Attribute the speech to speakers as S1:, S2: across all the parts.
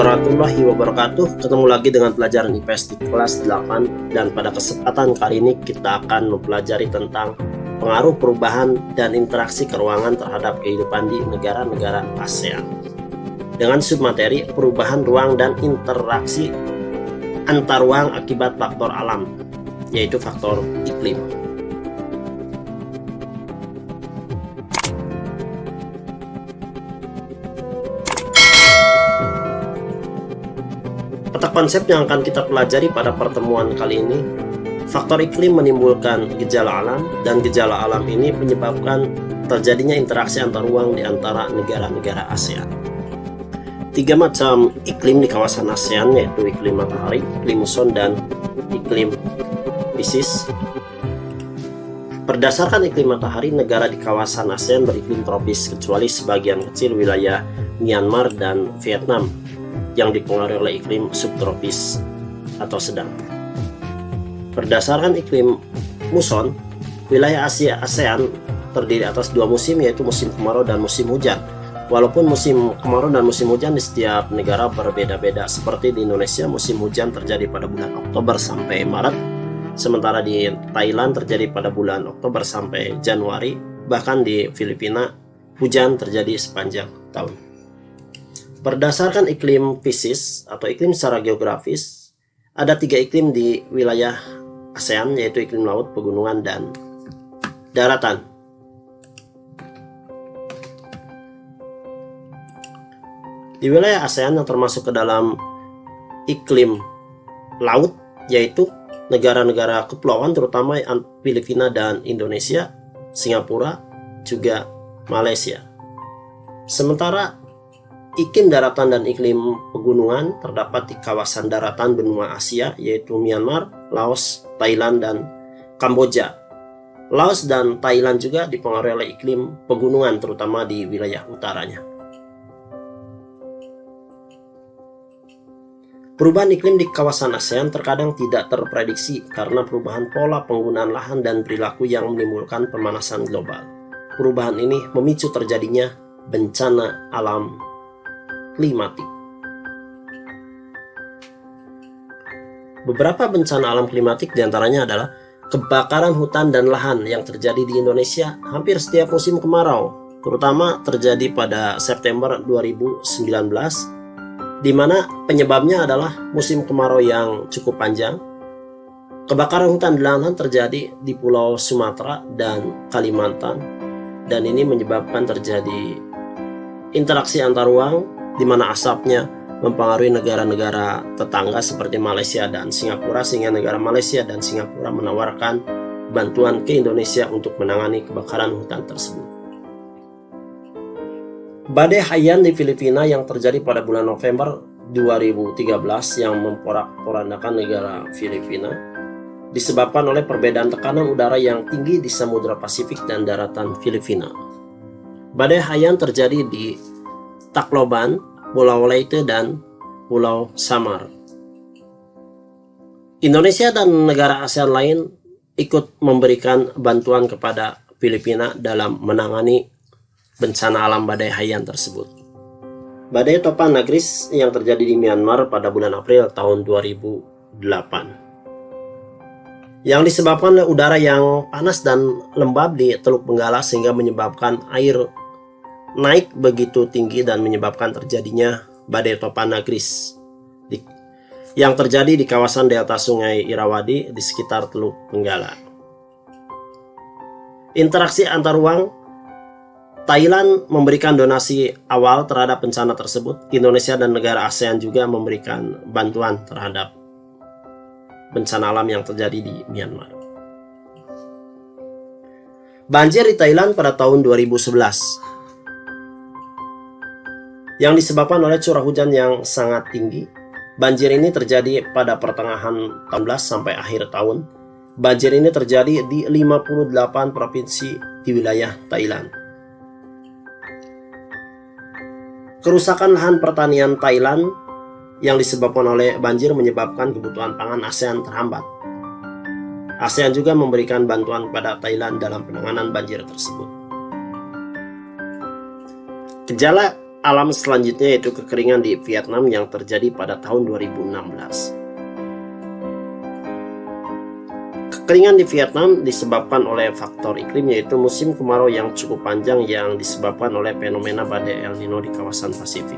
S1: warahmatullahi wabarakatuh. Ketemu lagi dengan pelajaran IPS di kelas 8, dan pada kesempatan kali ini kita akan mempelajari tentang pengaruh perubahan dan interaksi keruangan terhadap kehidupan di negara-negara ASEAN dengan submateri perubahan ruang dan interaksi antar ruang akibat faktor alam, yaitu faktor iklim. Peta konsep yang akan kita pelajari pada pertemuan kali ini, faktor iklim menimbulkan gejala alam, dan gejala alam ini menyebabkan terjadinya interaksi antar ruang di antara negara-negara ASEAN. 3 macam iklim di kawasan ASEAN, yaitu iklim matahari, iklim muson, dan iklim Pisces. Berdasarkan iklim matahari, negara di kawasan ASEAN beriklim tropis kecuali sebagian kecil wilayah Myanmar dan Vietnam yang dipengaruhi oleh iklim subtropis atau sedang. Berdasarkan iklim muson, wilayah ASEAN terdiri atas 2 musim, yaitu musim kemarau dan musim hujan. Walaupun musim kemarau dan musim hujan di setiap negara berbeda-beda. Seperti di Indonesia, musim hujan terjadi pada bulan Oktober sampai Maret, sementara di Thailand terjadi pada bulan Oktober sampai Januari. Bahkan di Filipina, hujan terjadi sepanjang tahun. Berdasarkan iklim Pisces atau iklim secara geografis, ada 3 iklim di wilayah ASEAN, yaitu iklim laut, pegunungan, dan daratan. Di wilayah ASEAN yang termasuk ke dalam iklim laut, yaitu negara-negara kepulauan, terutama Filipina dan Indonesia, Singapura, juga Malaysia. Sementara iklim daratan dan iklim pegunungan terdapat di kawasan daratan benua Asia, yaitu Myanmar, Laos, Thailand, dan Kamboja. Laos dan Thailand juga dipengaruhi oleh iklim pegunungan, terutama di wilayah utaranya. Perubahan iklim di kawasan ASEAN terkadang tidak terprediksi karena perubahan pola penggunaan lahan dan perilaku yang menimbulkan pemanasan global. Perubahan ini memicu terjadinya bencana alam klimatik. Beberapa bencana alam klimatik diantaranya adalah kebakaran hutan dan lahan yang terjadi di Indonesia hampir setiap musim kemarau, terutama terjadi pada September 2019, di mana penyebabnya adalah musim kemarau yang cukup panjang. Kebakaran hutan dan lahan terjadi di Pulau Sumatera dan Kalimantan, dan ini menyebabkan terjadi interaksi antar ruang di mana asapnya mempengaruhi negara-negara tetangga seperti Malaysia dan Singapura, sehingga negara Malaysia dan Singapura menawarkan bantuan ke Indonesia untuk menangani kebakaran hutan tersebut. Badai Haiyan di Filipina yang terjadi pada bulan November 2013 yang memporak-porandakan negara Filipina disebabkan oleh perbedaan tekanan udara yang tinggi di Samudra Pasifik dan daratan Filipina. Badai Haiyan terjadi di Tacloban, Pulau Leyte, dan Pulau Samar. Indonesia dan negara ASEAN lain ikut memberikan bantuan kepada Filipina dalam menangani bencana alam Badai Haiyan tersebut. Badai Topan Nagris yang terjadi di Myanmar pada bulan April tahun 2008, yang disebabkan oleh udara yang panas dan lembab di Teluk Benggala, sehingga menyebabkan air naik begitu tinggi dan menyebabkan terjadinya badai Topan Nagris yang terjadi di kawasan delta Sungai Irrawaddy di sekitar Teluk Benggala. Interaksi antar ruang, Thailand memberikan donasi awal terhadap bencana tersebut. Indonesia dan negara ASEAN juga memberikan bantuan terhadap bencana alam yang terjadi di Myanmar. Banjir di Thailand pada tahun 2011 yang disebabkan oleh curah hujan yang sangat tinggi. Banjir ini terjadi pada pertengahan tahun sampai akhir tahun. Banjir ini terjadi di 58 provinsi di wilayah Thailand. Kerusakan lahan pertanian Thailand yang disebabkan oleh banjir menyebabkan kebutuhan pangan ASEAN terhambat. ASEAN juga memberikan bantuan kepada Thailand dalam penanganan banjir tersebut. Gejala alam selanjutnya yaitu kekeringan di Vietnam yang terjadi pada tahun 2016. Kekeringan di Vietnam disebabkan oleh faktor iklim, yaitu musim kemarau yang cukup panjang yang disebabkan oleh fenomena badai El Nino di kawasan Pasifik.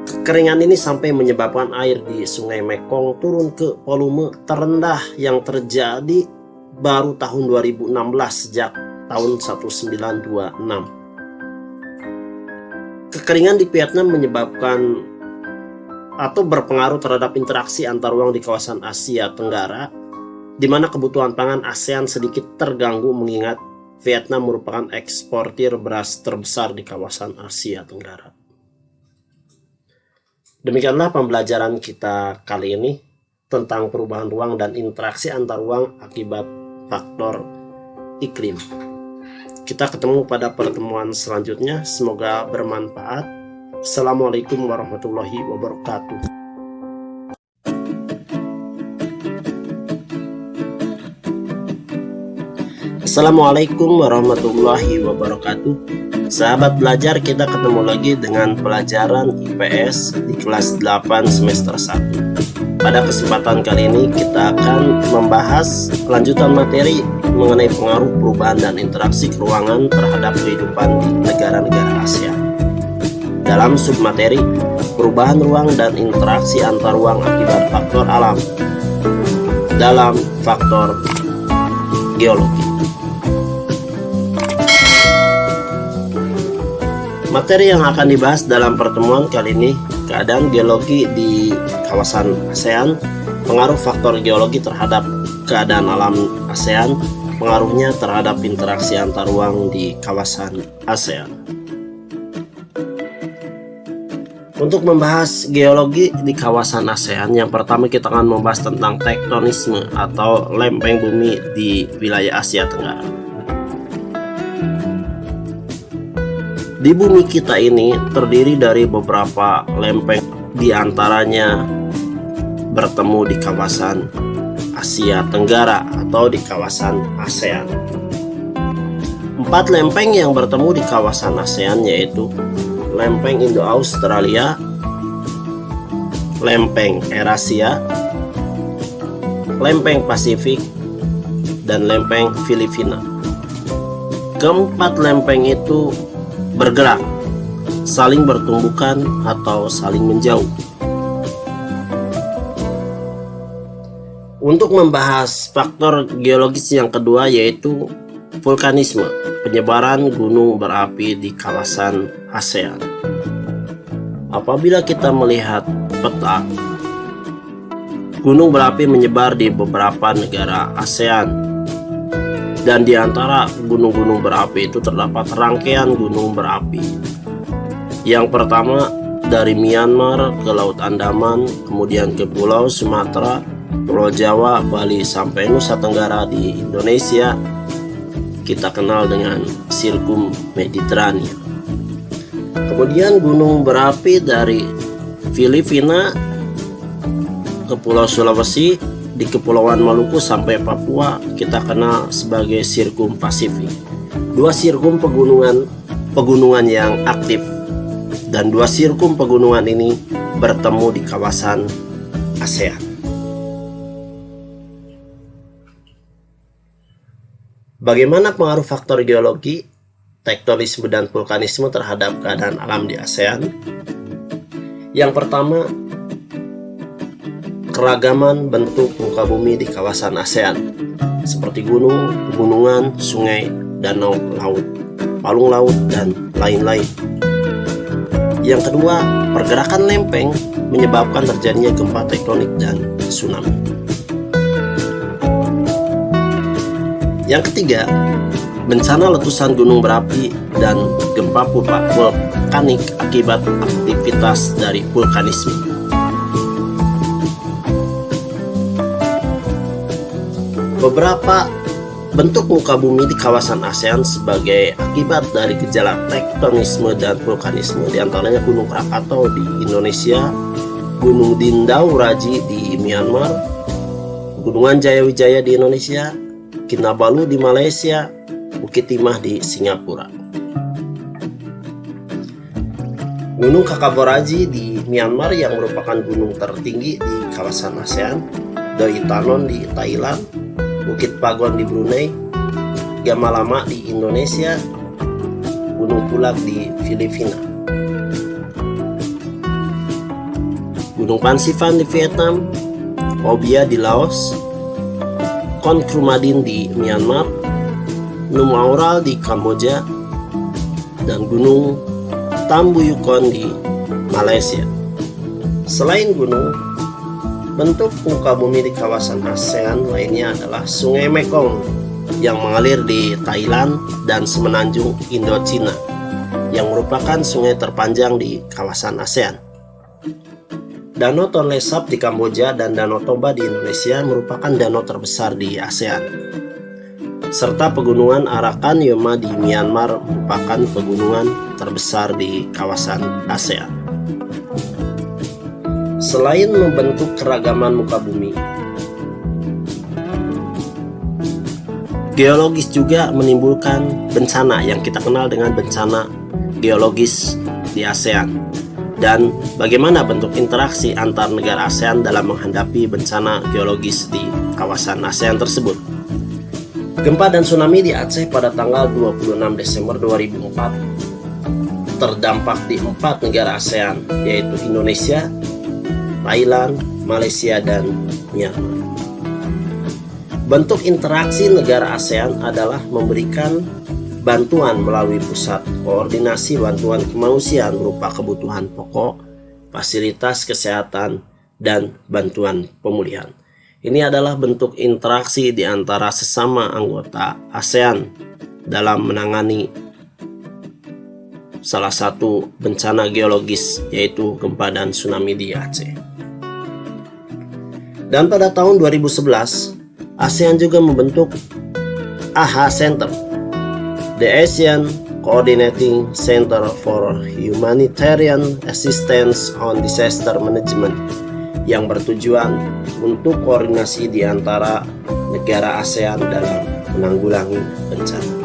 S1: Kekeringan ini sampai menyebabkan air di Sungai Mekong turun ke volume terendah yang terjadi baru tahun 2016 sejak tahun 1926. Kekeringan di Vietnam menyebabkan atau berpengaruh terhadap interaksi antar ruang di kawasan Asia Tenggara, di mana kebutuhan pangan ASEAN sedikit terganggu mengingat Vietnam merupakan eksportir beras terbesar di kawasan Asia Tenggara. Demikianlah pembelajaran kita kali ini tentang perubahan ruang dan interaksi antar ruang akibat faktor iklim. Kita ketemu pada pertemuan selanjutnya. Semoga bermanfaat. Assalamualaikum warahmatullahi wabarakatuh. Assalamualaikum warahmatullahi wabarakatuh. Sahabat belajar, kita ketemu lagi dengan pelajaran IPS di kelas 8 semester 1. Pada kesempatan kali ini kita akan membahas lanjutan materi mengenai pengaruh perubahan dan interaksi keruangan terhadap kehidupan di negara-negara ASEAN. Dalam submateri perubahan ruang dan interaksi antar ruang akibat faktor alam dalam faktor geologi. Materi yang akan dibahas dalam pertemuan kali ini, keadaan geologi di kawasan ASEAN, pengaruh faktor geologi terhadap keadaan alam ASEAN, pengaruhnya terhadap interaksi antar ruang di kawasan ASEAN. Untuk membahas geologi di kawasan ASEAN, yang pertama kita akan membahas tentang tektonisme atau lempeng bumi di wilayah Asia Tenggara. Di bumi kita ini terdiri dari beberapa lempeng, di antaranya bertemu di kawasan Asia Tenggara atau di kawasan ASEAN. 4 lempeng yang bertemu di kawasan ASEAN yaitu lempeng Indo-Australia, lempeng Eurasia, lempeng Pasifik, dan lempeng Filipina. Keempat lempeng itu bergerak, saling bertumbukan atau saling menjauh. Untuk membahas faktor geologis yang kedua yaitu vulkanisme, penyebaran gunung berapi di kawasan ASEAN. Apabila kita melihat peta, gunung berapi menyebar di beberapa negara ASEAN. Dan di antara gunung-gunung berapi itu terdapat rangkaian gunung berapi. Yang pertama dari Myanmar ke Laut Andaman, kemudian ke Pulau Sumatera, Pulau Jawa, Bali, sampai Nusa Tenggara di Indonesia, kita kenal dengan Sirkum Mediterania. Kemudian gunung berapi dari Filipina ke Pulau Sulawesi, di Kepulauan Maluku sampai Papua kita kenal sebagai Sirkum Pasifik. 2 sirkum pegunungan yang aktif dan 2 sirkum pegunungan ini bertemu di kawasan ASEAN. Bagaimana pengaruh faktor geologi, tektonisme dan vulkanisme terhadap keadaan alam di ASEAN? Yang pertama, keragaman bentuk muka bumi di kawasan ASEAN seperti gunung, pegunungan, sungai, danau, laut, palung laut, dan lain-lain. Yang kedua, pergerakan lempeng menyebabkan terjadinya gempa tektonik dan tsunami. Yang ketiga, bencana letusan gunung berapi dan gempa vulkanik akibat aktivitas dari vulkanisme. Beberapa bentuk muka bumi di kawasan ASEAN sebagai akibat dari gejala tektonisme dan vulkanisme, diantaranya Gunung Krakatau di Indonesia, Gunung Dindau Raji di Myanmar, Gunungan Jayawijaya di Indonesia, Kinabalu di Malaysia, Bukit Timah di Singapura. Gunung Kakaboraji di Myanmar yang merupakan gunung tertinggi di kawasan ASEAN, Doi Tanon di Thailand, Bukit Pagon di Brunei, Gamalama di Indonesia, Gunung Pulag di Filipina, Gunung Pansivan di Vietnam, Obia di Laos, Kon Krumadin di Myanmar, Numaural di Kamboja, dan Gunung Tambu Yukon di Malaysia. Selain gunung, bentuk muka bumi di kawasan ASEAN lainnya adalah Sungai Mekong yang mengalir di Thailand dan Semenanjung Indochina yang merupakan sungai terpanjang di kawasan ASEAN. Danau Tonle Sap di Kamboja dan Danau Toba di Indonesia merupakan danau terbesar di ASEAN. Serta pegunungan Arakan Yoma di Myanmar merupakan pegunungan terbesar di kawasan ASEAN. Selain membentuk keragaman muka bumi, geologis juga menimbulkan bencana yang kita kenal dengan bencana geologis di ASEAN. Dan bagaimana bentuk interaksi antar negara ASEAN dalam menghadapi bencana geologis di kawasan ASEAN tersebut. Gempa dan tsunami di Aceh pada tanggal 26 Desember 2004 terdampak di 4 negara ASEAN, yaitu Indonesia, Thailand, Malaysia, dan Myanmar. Bentuk interaksi negara ASEAN adalah memberikan bantuan melalui pusat koordinasi bantuan kemanusiaan berupa kebutuhan pokok, fasilitas kesehatan, dan bantuan pemulihan. Ini adalah bentuk interaksi di antara sesama anggota ASEAN dalam menangani salah satu bencana geologis, yaitu gempa dan tsunami di Aceh. Dan pada tahun 2011, ASEAN juga membentuk AHA Center, the Asian Coordinating Center for Humanitarian Assistance on Disaster Management, yang bertujuan untuk koordinasi di antara negara ASEAN dalam menanggulangi bencana.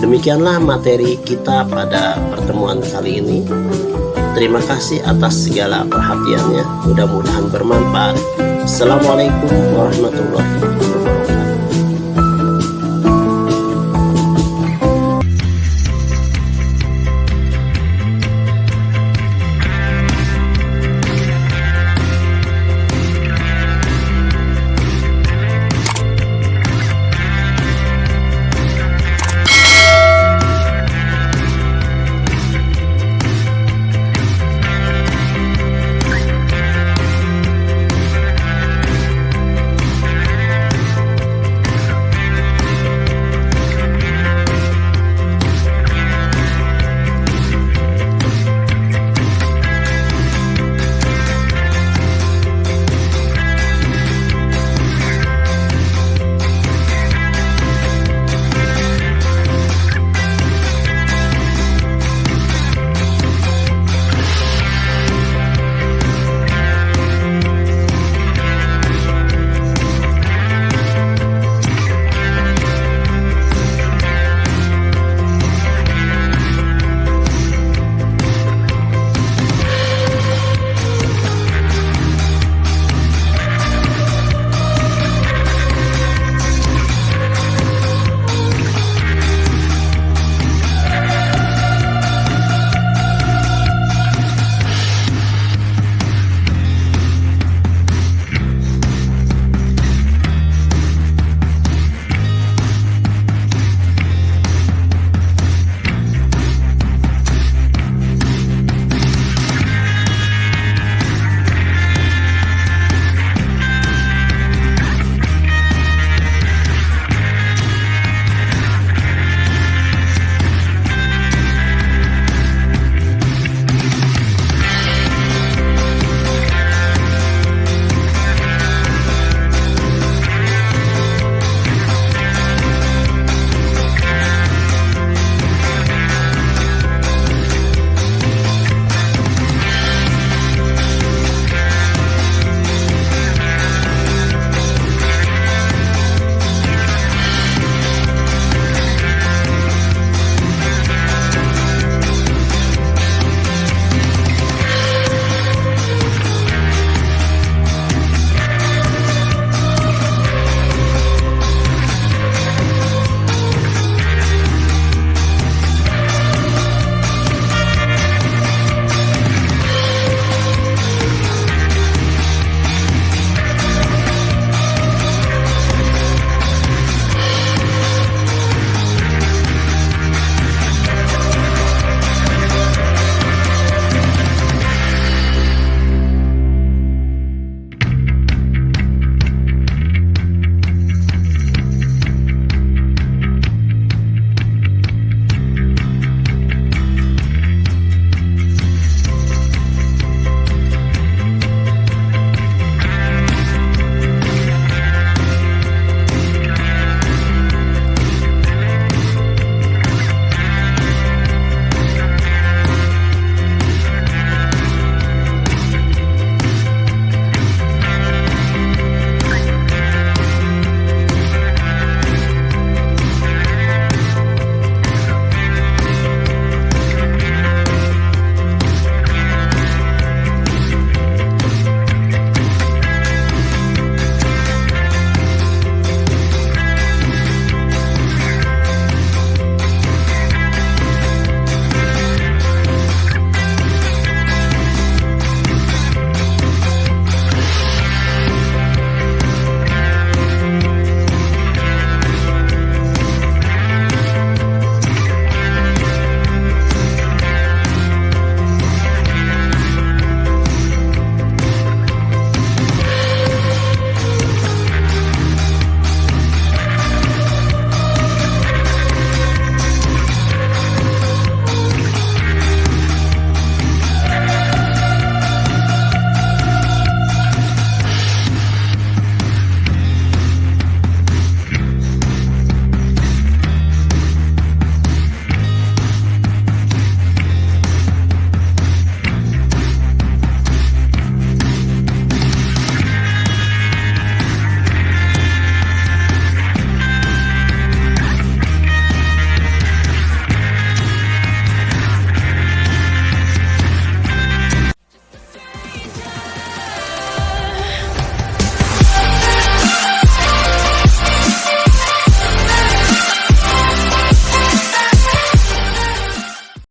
S1: Demikianlah materi kita pada pertemuan kali ini. Terima kasih atas segala perhatiannya. Mudah-mudahan bermanfaat. Assalamualaikum warahmatullahi wabarakatuh.